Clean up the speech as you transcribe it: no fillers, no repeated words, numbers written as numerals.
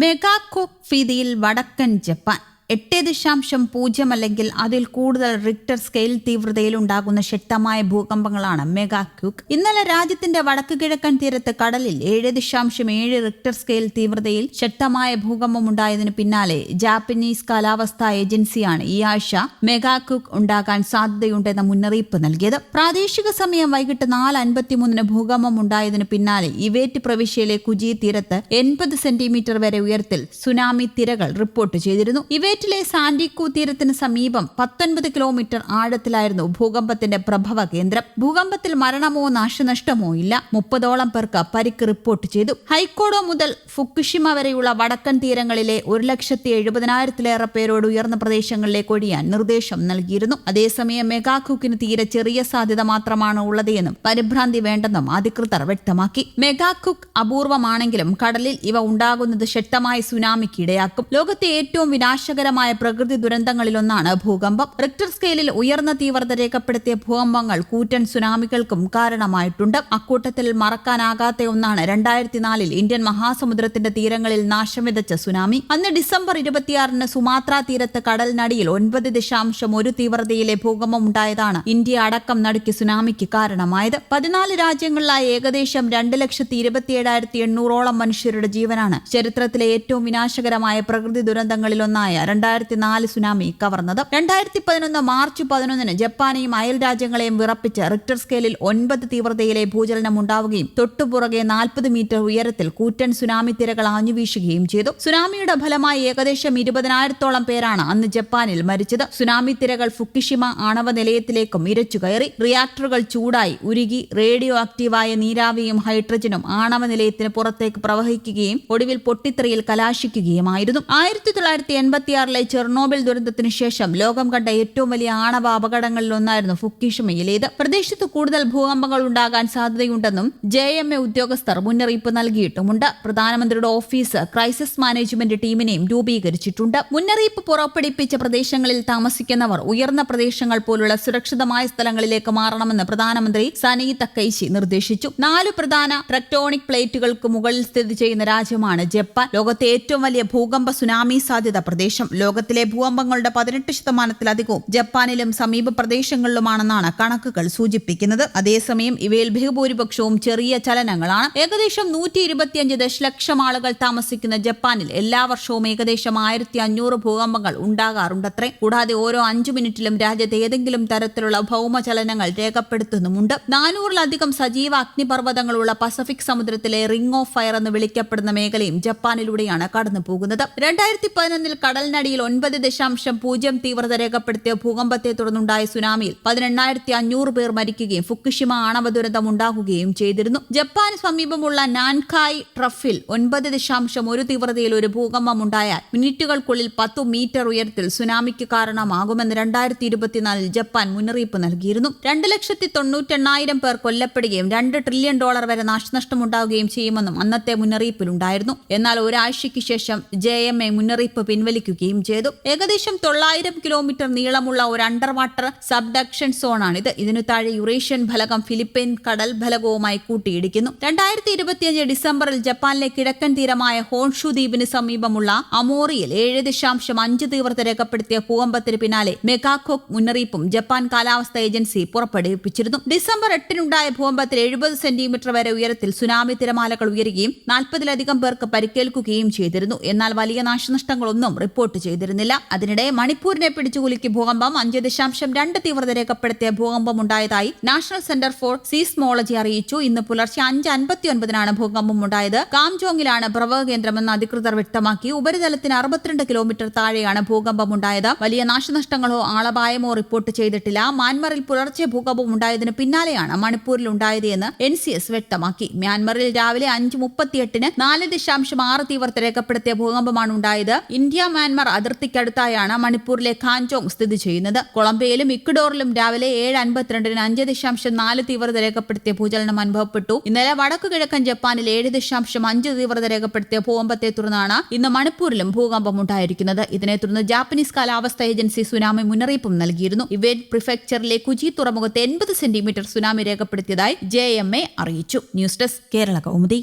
മെഗാകോക്ക് ഫീതിയിൽ വടക്കൻ ജപ്പാൻ 8.0 അല്ലെങ്കിൽ അതിൽ കൂടുതൽ റിക്ടർ സ്കെയിൽ തീവ്രതയിൽ ഉണ്ടാകുന്ന ശക്തമായ ഭൂകമ്പങ്ങളാണ് മെഗാക്യൂക്ക്. ഇന്നലെ രാജ്യത്തിന്റെ വടക്ക് കിഴക്കൻ തീരത്ത് കടലിൽ 7.7 റിക്ടർ സ്കെയിൽ തീവ്രതയിൽ ശക്തമായ ഭൂകമ്പം ഉണ്ടായതിനു പിന്നാലെ ജാപ്പനീസ് കാലാവസ്ഥാ ഏജൻസിയാണ് ഈ ആഴ്ച മെഗാക്യൂക്ക് ഉണ്ടാകാൻ സാധ്യതയുണ്ടെന്ന മുന്നറിയിപ്പ് നൽകിയത്. പ്രാദേശിക സമയം വൈകിട്ട് 4:53 ഭൂകമ്പം ഉണ്ടായതിനു പിന്നാലെ ഇവേറ്റ് പ്രവിശ്യയിലെ കുജി തീരത്ത് 80 സെന്റിമീറ്റർ വരെ ഉയരത്തിൽ സുനാമി തിരകൾ റിപ്പോർട്ട് ചെയ്തിരുന്നു. ിലെ സാൻഡിക്കു തീരത്തിന് സമീപം 19 കിലോമീറ്റർ ആഴത്തിലായിരുന്നു ഭൂകമ്പത്തിന്റെ പ്രഭവ കേന്ദ്രം. ഭൂകമ്പത്തിൽ മരണമോ നാശനഷ്ടമോ ഇല്ല. 30ഓളം പേർക്ക് പരിക്ക് റിപ്പോർട്ട് ചെയ്തു. ഹൈക്കോഡോ മുതൽ ഫുക്കുഷിമ വരെയുള്ള വടക്കൻ തീരങ്ങളിലെ 1,70,000-ലേറെ പേരോട് ഉയർന്ന പ്രദേശങ്ങളിലേക്ക് ഒഴിയാൻ നിർദ്ദേശം നൽകിയിരുന്നു. അതേസമയം മെഗാക്യൂക്കിന് തീരെ ചെറിയ സാധ്യത മാത്രമാണ് ഉള്ളതെന്നും പരിഭ്രാന്തി വേണ്ടെന്നും അധികൃതർ വ്യക്തമാക്കി. മെഗാക്യൂക്ക് അപൂർവമാണെങ്കിലും കടലിൽ ഇവ ഉണ്ടാകുന്നത് ശക്തമായ സുനാമിക്ക് ഇടയാക്കും. ലോകത്തെ ഏറ്റവും വിനാശകരമായ പ്രകൃതി ദുരന്തങ്ങളിലൊന്നാണ് ഭൂകമ്പം. റിക്ടർ സ്കെയിലിൽ ഉയർന്ന തീവ്രത രേഖപ്പെടുത്തിയ ഭൂകമ്പങ്ങൾ കൂറ്റൻ സുനാമികൾക്കും കാരണമായിട്ടുണ്ട്. അക്കൂട്ടത്തിൽ മറക്കാനാകാത്ത ഒന്നാണ് 2004 ഇന്ത്യൻ മഹാസമുദ്രത്തിന്റെ തീരങ്ങളിൽ നാശം വിതച്ച സുനാമി. അന്ന് ഡിസംബർ 26 സുമാത്ര തീരത്ത് കടലിനടിയിൽ 9.1 തീവ്രതയിലെ ഭൂകമ്പം ഉണ്ടായതാണ് ഇന്ത്യ അടക്കം നടുക്കി സുനാമിക്ക് കാരണമായത്. 14 രാജ്യങ്ങളിലായി ഏകദേശം 2,27,800 മനുഷ്യരുടെ ജീവനാണ് ചരിത്രത്തിലെ ഏറ്റവും വിനാശകരമായ പ്രകൃതി ദുരന്തങ്ങളിലൊന്നായ 2004 സുനാമി കവർന്നത്. 2011 മാർച്ച് 11 ജപ്പാനെയും അയൽ രാജ്യങ്ങളെയും വിറപ്പിച്ച് റിക്ടർ സ്കെയിലിൽ 9 തീവ്രതയിലെ ഭൂചലനം ഉണ്ടാവുകയും തൊട്ടുപുറകെ 40 മീറ്റർ ഉയരത്തിൽ കൂറ്റൻ സുനാമി തിരകൾ ആഞ്ഞുവീശുകയും ചെയ്തു. സുനാമിയുടെ ഫലമായി ഏകദേശം 20,000-ഓളം പേരാണ് അന്ന് ജപ്പാനിൽ മരിച്ചത്. സുനാമി തിരകൾ ഫുക്കുഷിമ ആണവ നിലയത്തിലേക്കും ഇരച്ചു കയറി. റിയാക്ടറുകൾ ചൂടായി ഉരുകി റേഡിയോ ആക്റ്റീവായ നീരാവിയും ഹൈഡ്രജനും ആണവ നിലയത്തിന് പുറത്തേക്ക് പ്രവഹിക്കുകയും ഒടുവിൽ പൊട്ടിത്തെറിയിൽ കലാശിക്കുകയുമായിരുന്നു. 1986 ചെർണോബിൽ ദുരന്തത്തിനു ശേഷം ലോകം കണ്ട ഏറ്റവും വലിയ ആണവ അപകടങ്ങളിലൊന്നായിരുന്നു ഫുക്കുഷിമയിലേത്. പ്രദേശത്ത് കൂടുതൽ ഭൂകമ്പങ്ങൾ ഉണ്ടാകാൻ സാധ്യതയുണ്ടെന്നും JMA ഉദ്യോഗസ്ഥർ മുന്നറിയിപ്പ് നൽകിയിട്ടുമുണ്ട്. പ്രധാനമന്ത്രിയുടെ ഓഫീസ് ക്രൈസിസ് മാനേജ്മെന്റ് ടീമിനെയും രൂപീകരിച്ചിട്ടുണ്ട്. മുന്നറിയിപ്പ് പുറപ്പെടുവിപ്പിച്ച പ്രദേശങ്ങളിൽ താമസിക്കുന്നവർ ഉയർന്ന പ്രദേശങ്ങൾ പോലുള്ള സുരക്ഷിതമായ സ്ഥലങ്ങളിലേക്ക് മാറണമെന്ന് പ്രധാനമന്ത്രി സനി തക്കൈച്ചി നിർദ്ദേശിച്ചു. 4 പ്രധാന ടെക്ടോണിക് പ്ലേറ്റുകൾക്ക് മുകളിൽ സ്ഥിതി ചെയ്യുന്ന രാജ്യമാണ് ജപ്പാൻ. ലോകത്തെ ഏറ്റവും വലിയ ഭൂകമ്പ സുനാമി സാധ്യത പ്രദേശം. ലോകത്തിലെ ഭൂകമ്പങ്ങളുടെ 18%-ലധികവും ജപ്പാനിലും സമീപ പ്രദേശങ്ങളിലുമാണെന്നാണ് കണക്കുകൾ സൂചിപ്പിക്കുന്നത്. അതേസമയം ഇവയിൽ ബഹുഭൂരിപക്ഷവും ചെറിയ ചലനങ്ങളാണ്. ഏകദേശം 125 ദശലക്ഷം ആളുകൾ താമസിക്കുന്ന ജപ്പാനിൽ എല്ലാ വർഷവും ഏകദേശം 1,500 ഭൂകമ്പങ്ങൾ ഉണ്ടാകാറുണ്ടത്രേ. കൂടാതെ ഓരോ 5 മിനിറ്റിലും രാജ്യത്ത് ഏതെങ്കിലും തരത്തിലുള്ള ഭൗമചലനങ്ങൾ രേഖപ്പെടുത്തുന്നുമുണ്ട്. 400-ലധികം സജീവ അഗ്നിപർവ്വതങ്ങളുള്ള പസഫിക് സമുദ്രത്തിലെ റിംഗ് ഓഫ് ഫയർ എന്ന് വിളിക്കപ്പെടുന്ന മേഖലയും ജപ്പാനിലൂടെയാണ് കടന്നു പോകുന്നത്. 2011 കടലിനടിയിൽ 9.0 തീവ്രത രേഖപ്പെടുത്തിയ ഭൂകമ്പത്തെ തുടർന്നുണ്ടായ സുനാമിയിൽ 18,500 പേർ മരിക്കുകയും ഫുക്കുഷിമ ആണവ ദുരന്തം ഉണ്ടാകുകയും ചെയ്തിരുന്നു. ജപ്പാന് സമീപമുള്ള നാൻകായ് ട്രഫിൽ 9.1 തീവ്രതയിൽ ഒരു ഭൂകമ്പം ഉണ്ടായാൽ മിനിറ്റുകൾക്കുള്ളിൽ 10 മീറ്റർ ഉയരത്തിൽ സുനാമിക്ക് കാരണമാകുമെന്ന് 2024 ജപ്പാൻ മുന്നറിയിപ്പ് നൽകിയിരുന്നു. 2,98,000 പേർ കൊല്ലപ്പെടുകയും $2 ട്രില്യൺ വരെ നാശനഷ്ടമുണ്ടാവുകയും ചെയ്യുമെന്നും അന്നത്തെ മുന്നറിയിപ്പിലുണ്ടായിരുന്നു. എന്നാൽ ഒരാഴ്ചയ്ക്ക് ശേഷം JMA മുന്നറിയിപ്പ് പിൻവലിക്കുകയും ചെയ്തു. ഏകദേശം 900 കിലോമീറ്റർ നീളമുള്ള ഒരു അണ്ടർ വാട്ടർ സബ്ഡക്ഷൻ സോണാണിത്. ഇതിനു താഴെ യുറേഷ്യൻ ഫലകം ഫിലിപ്പൈൻ കടൽ ഫലകവുമായി കൂട്ടിയിടിക്കുന്നു. 2025 ഡിസംബറിൽ ജപ്പാനിലെ കിഴക്കൻ തീരമായ ഹോൺഷു ദ്വീപിന് സമീപമുള്ള അമോറിയിൽ 7.5 തീവ്രത രേഖപ്പെടുത്തിയ ഭൂകമ്പത്തിന് പിന്നാലെ മെഗാകോക്ക് മുന്നറിയിപ്പും ജപ്പാൻ കാലാവസ്ഥാ ഏജൻസി പുറപ്പെടുവിപ്പിച്ചിരുന്നു. ഡിസംബർ 8-നുണ്ടായ ഭൂകമ്പത്തിൽ 70 സെന്റിമീറ്റർ വരെ ഉയരത്തിൽ സുനാമി തിരമാലകൾ ഉയരുകയും 40-ലധികം പേർക്ക് പരിക്കേൽക്കുകയും ചെയ്തിരുന്നു. എന്നാൽ വലിയ നാശനഷ്ടങ്ങളൊന്നും റിപ്പോർട്ട് ചെയ്തിരുന്നില്ല. അതിനിടെ മണിപ്പൂരിനെ പിടിച്ചുകുലുക്കി ഭൂകമ്പം 5.2 തീവ്രത രേഖപ്പെടുത്തിയ ഭൂകമ്പം ഉണ്ടായതായി നാഷണൽ സെന്റർ ഫോർ സീസ്മോളജി അറിയിച്ചു. ഇന്ന് പുലർച്ചെ 5:59 ഭൂകമ്പം ഉണ്ടായത്. കാംജോങ്ങിലാണ് പ്രഭവ കേന്ദ്രമെന്ന് അധികൃതർ വ്യക്തമാക്കി. ഉപരിതലത്തിന് 62 കിലോമീറ്റർ താഴെയാണ് ഭൂകമ്പം ഉണ്ടായത്. വലിയ നാശനഷ്ടങ്ങളോ ആളപായമോ റിപ്പോർട്ട് ചെയ്തിട്ടില്ല. മ്യാൻമറിൽ പുലർച്ചെ ഭൂകമ്പം ഉണ്ടായതിനു പിന്നാലെയാണ് മണിപ്പൂരിൽ ഉണ്ടായത് എന്ന് NCS വ്യക്തമാക്കി. മ്യാൻമറിൽ രാവിലെ 5:38 4.6 തീവ്രത രേഖപ്പെടുത്തിയ ഭൂകമ്പമാണ് ഉണ്ടായത്. ഇന്ത്യ മ്യാൻമർ അതിർത്തിക്കടുത്തായാണ് മണിപ്പൂരിലെ ഖാൻജോങ് സ്ഥിതി ചെയ്യുന്നത്. കൊളംബിയയിലും ഇക്വഡോറിലും രാവിലെ 7:52 5.4 തീവ്രത രേഖപ്പെടുത്തിയ ഭൂചലനം അനുഭവപ്പെട്ടു. ഇന്നലെ വടക്കു കിഴക്കൻ ജപ്പാനിൽ 7.5 തീവ്രത രേഖപ്പെടുത്തിയ ഭൂകമ്പത്തെ തുടർന്നാണ് ഇന്ന് മണിപ്പൂരിലും ഭൂകമ്പം ഉണ്ടായിരിക്കുന്നത്. ഇതിനെ തുടർന്ന് ജാപ്പനീസ് കാലാവസ്ഥാ ഏജൻസി സുനാമി മുന്നറിയിപ്പും നൽകിയിരുന്നു. ഇവേറ്റ് പ്രിഫെക്ചറിലെ കുജി തുറമുഖത്ത് 80 സെന്റിമീറ്റർ സുനാമി രേഖപ്പെടുത്തിയതായി JMA അറിയിച്ചു. News desk Kerala Kaumudi.